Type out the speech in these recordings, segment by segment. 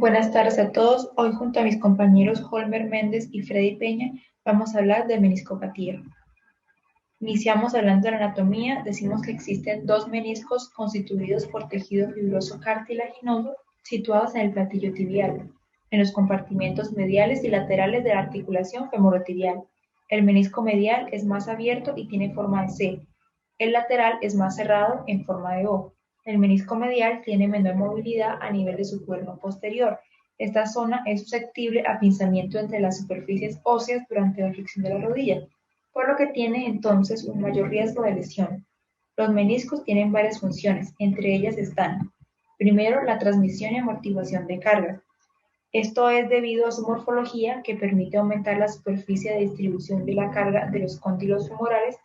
Buenas tardes a todos. Hoy junto a mis compañeros Holmer Méndez y Freddy Peña vamos a hablar de meniscopatía. Iniciamos hablando de la anatomía. Decimos que existen dos meniscos constituidos por tejido fibroso cartilaginoso situados en el platillo tibial, en los compartimentos mediales y laterales de la articulación femorotibial. El menisco medial es más abierto y tiene forma de C. El lateral es más cerrado en forma de O. El menisco medial tiene menor movilidad a nivel de su cuerno posterior. Esta zona es susceptible a pinzamiento entre las superficies óseas durante la flexión de la rodilla, por lo que tiene entonces un mayor riesgo de lesión. Los meniscos tienen varias funciones, entre ellas están: primero, la transmisión y amortiguación de cargas. Esto es debido a su morfología, que permite aumentar la superficie de distribución de la carga de los cóndilos femorales,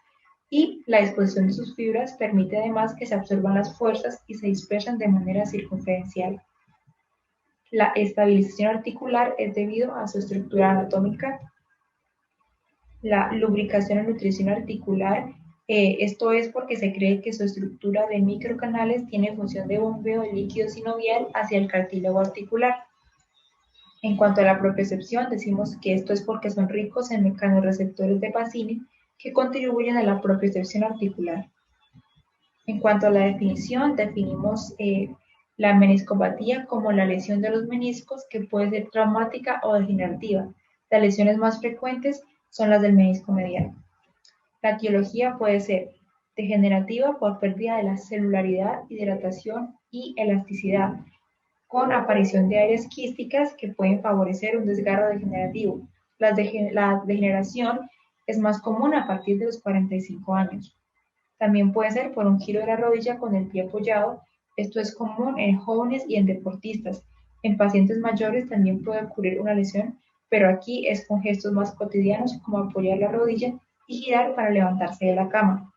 y la disposición de sus fibras permite además que se absorban las fuerzas y se dispersen de manera circunferencial. La estabilización articular es debido a su estructura anatómica. La lubricación y nutrición articular, esto es porque se cree que su estructura de microcanales tiene función de bombeo de líquido sinovial hacia el cartílago articular. En cuanto a la propiocepción, decimos que esto es porque son ricos en mecanorreceptores de Pacini que contribuyen a la propiocepción articular. En cuanto a la definición, definimos la meniscopatía como la lesión de los meniscos que puede ser traumática o degenerativa. Las lesiones más frecuentes son las del menisco medial. La etiología puede ser degenerativa por pérdida de la celularidad, hidratación y elasticidad, con aparición de áreas quísticas que pueden favorecer un desgarro degenerativo. La degeneración es más común a partir de los 45 años. También puede ser por un giro de la rodilla con el pie apoyado. Esto es común en jóvenes y en deportistas. En pacientes mayores también puede ocurrir una lesión, pero aquí es con gestos más cotidianos como apoyar la rodilla y girar para levantarse de la cama.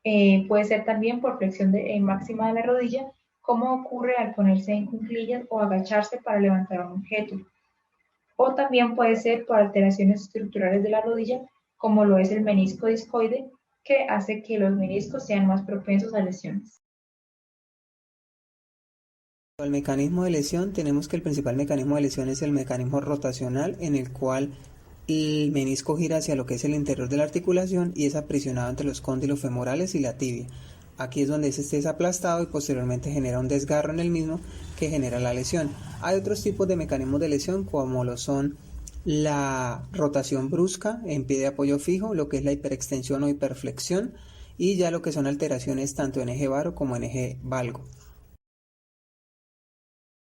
Puede ser también por flexión máxima de la rodilla, como ocurre al ponerse en cuclillas o agacharse para levantar un objeto. O también puede ser por alteraciones estructurales de la rodilla, como lo es el menisco discoide, que hace que los meniscos sean más propensos a lesiones. Al mecanismo de lesión, tenemos que el principal mecanismo de lesión es el mecanismo rotacional, en el cual el menisco gira hacia lo que es el interior de la articulación y es aprisionado entre los cóndilos femorales y la tibia. Aquí es donde este es aplastado y posteriormente genera un desgarro en el mismo que genera la lesión. Hay otros tipos de mecanismos de lesión, como lo son la rotación brusca en pie de apoyo fijo, lo que es la hiperextensión o hiperflexión, y ya lo que son alteraciones tanto en eje varo como en eje valgo. En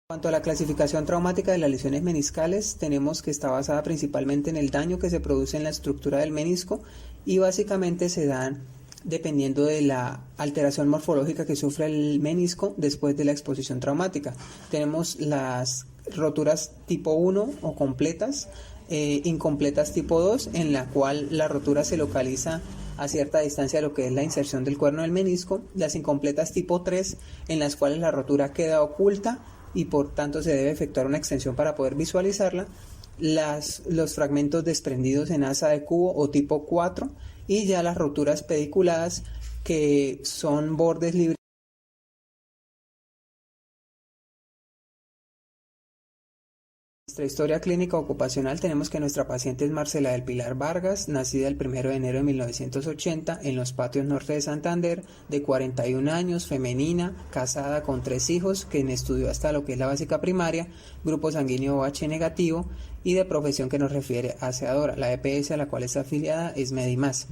cuanto a la clasificación traumática de las lesiones meniscales, tenemos que está basada principalmente en el daño que se produce en la estructura del menisco y básicamente se dan dependiendo de la alteración morfológica que sufre el menisco después de la exposición traumática. Tenemos las roturas tipo 1 o completas, incompletas tipo 2, en la cual la rotura se localiza a cierta distancia de lo que es la inserción del cuerno del menisco, las incompletas tipo 3, en las cuales la rotura queda oculta y por tanto se debe efectuar una extensión para poder visualizarla, los fragmentos desprendidos en asa de cubo o tipo 4, y ya las roturas pediculadas, que son bordes libres. En nuestra historia clínica ocupacional tenemos que nuestra paciente es Marcela del Pilar Vargas, nacida el 1 de enero de 1980 en los Patios Norte de Santander, de 41 años, femenina, casada con 3 hijos, quien estudió hasta lo que es la básica primaria, grupo sanguíneo OH negativo, y de profesión que nos refiere aseadora. La EPS a la cual está afiliada es Medimás.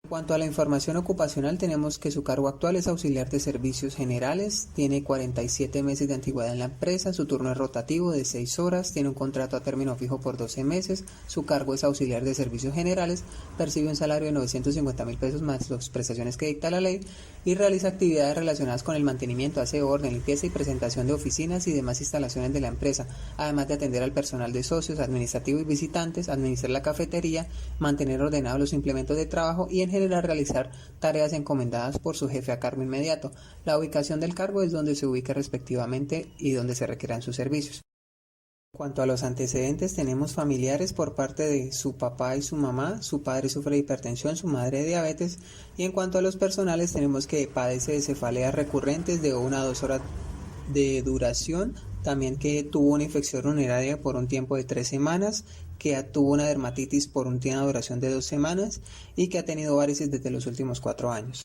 En cuanto a la información ocupacional, tenemos que su cargo actual es auxiliar de servicios generales, tiene 47 meses de antigüedad en la empresa, su turno es rotativo de 6 horas, tiene un contrato a término fijo por 12 meses, su cargo es auxiliar de servicios generales, percibe un salario de 950,000 pesos más las prestaciones que dicta la ley y realiza actividades relacionadas con el mantenimiento, aseo, orden, limpieza y presentación de oficinas y demás instalaciones de la empresa, además de atender al personal de socios, administrativo y visitantes, administrar la cafetería, mantener ordenados los implementos de trabajo y en general realizar tareas encomendadas por su jefe a cargo inmediato. La ubicación del cargo es donde se ubica respectivamente y donde se requieran sus servicios. En cuanto a los antecedentes, tenemos familiares por parte de su papá y su mamá, su padre sufre de hipertensión, su madre de diabetes, y en cuanto a los personales tenemos que padece de cefaleas recurrentes de 1 a 2 horas de duración, también que tuvo una infección urinaria por un tiempo de 3 semanas, que tuvo una dermatitis por una duración de 2 semanas y que ha tenido varices desde los últimos 4 años.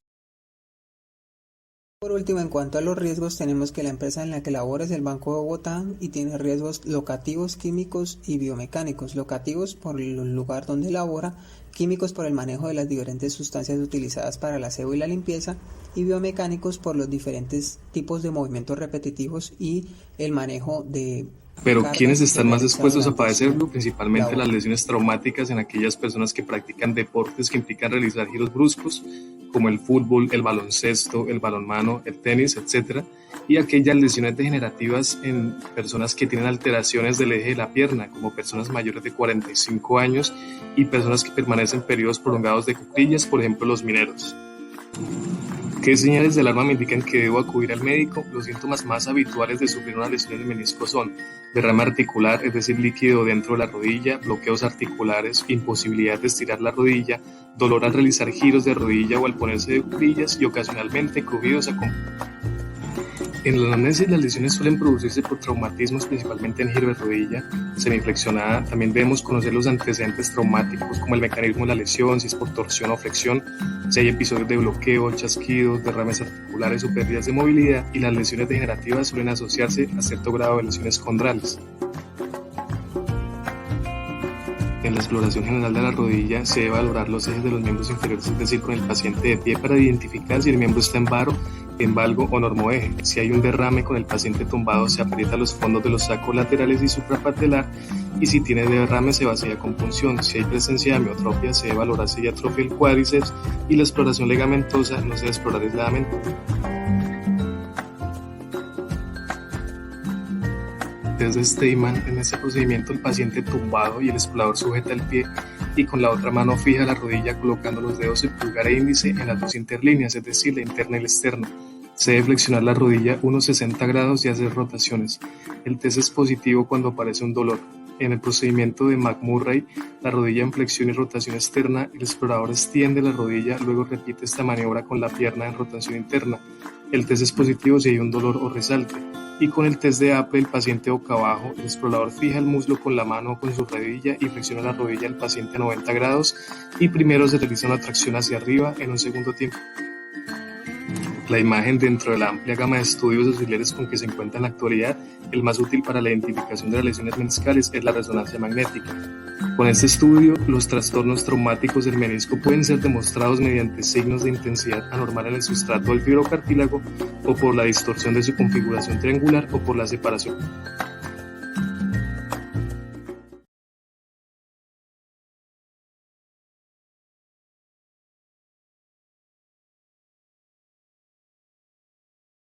Por último, en cuanto a los riesgos, tenemos que la empresa en la que labora es el Banco de Bogotá y tiene riesgos locativos, químicos y biomecánicos. Locativos por el lugar donde labora, químicos por el manejo de las diferentes sustancias utilizadas para el aseo y la limpieza, y biomecánicos por los diferentes tipos de movimientos repetitivos y el manejo de Pero cargas ¿quiénes que están más realiza expuestos a durante su padecerlo? Principalmente las labor. lesiones traumáticas en aquellas personas que practican deportes que implican realizar giros bruscos, como el fútbol, el baloncesto, el balonmano, el tenis, etc. Y aquellas lesiones degenerativas en personas que tienen alteraciones del eje de la pierna, como personas mayores de 45 años y personas que permanecen periodos prolongados de cuclillas, por ejemplo los mineros. ¿Qué señales de alarma me indican que debo acudir al médico? Los síntomas más habituales de sufrir una lesión del menisco son derrame articular, es decir, líquido dentro de la rodilla, bloqueos articulares, imposibilidad de estirar la rodilla, dolor al realizar giros de rodilla o al ponerse de cuclillas y ocasionalmente crujidos acompañados. En la anamnesis, las lesiones suelen producirse por traumatismos, principalmente en giro de rodilla semiflexionada. También debemos conocer los antecedentes traumáticos, como el mecanismo de la lesión, si es por torsión o flexión, si hay episodios de bloqueo, chasquidos, derrames articulares o pérdidas de movilidad, y las lesiones degenerativas suelen asociarse a cierto grado de lesiones condrales. En la exploración general de la rodilla se debe valorar los ejes de los miembros inferiores, es decir, con el paciente de pie para identificar si el miembro está en varo, en valgo o normoeje. Si hay un derrame con el paciente tumbado, se aprieta los fondos de los sacos laterales y suprapatelar, y si tiene derrame se vacía con punción. Si hay presencia de amiotropia, se debe valorar si hay atrofia del cuádriceps, y la exploración ligamentosa no se debe explorar aisladamente. Desde Steinman, en este procedimiento el paciente tumbado y el explorador sujeta el pie y con la otra mano fija la rodilla colocando los dedos del pulgar e índice en las dos interlíneas, es decir, la interna y la externa. Se debe flexionar la rodilla unos 60 grados y hacer rotaciones. El test es positivo cuando aparece un dolor. En el procedimiento de McMurray, la rodilla en flexión y rotación externa, el explorador extiende la rodilla, luego repite esta maniobra con la pierna en rotación interna. El test es positivo si hay un dolor o resalte. Y con el test de Apple, el paciente boca abajo, el explorador fija el muslo con la mano o con su rodilla y flexiona la rodilla del paciente a 90 grados, y primero se realiza una tracción hacia arriba en un segundo tiempo. La imagen, dentro de la amplia gama de estudios auxiliares con que se encuentra en la actualidad, el más útil para la identificación de las lesiones meniscales es la resonancia magnética. Con este estudio, los trastornos traumáticos del menisco pueden ser demostrados mediante signos de intensidad anormal en el sustrato del fibrocartílago, o por la distorsión de su configuración triangular, o por la separación.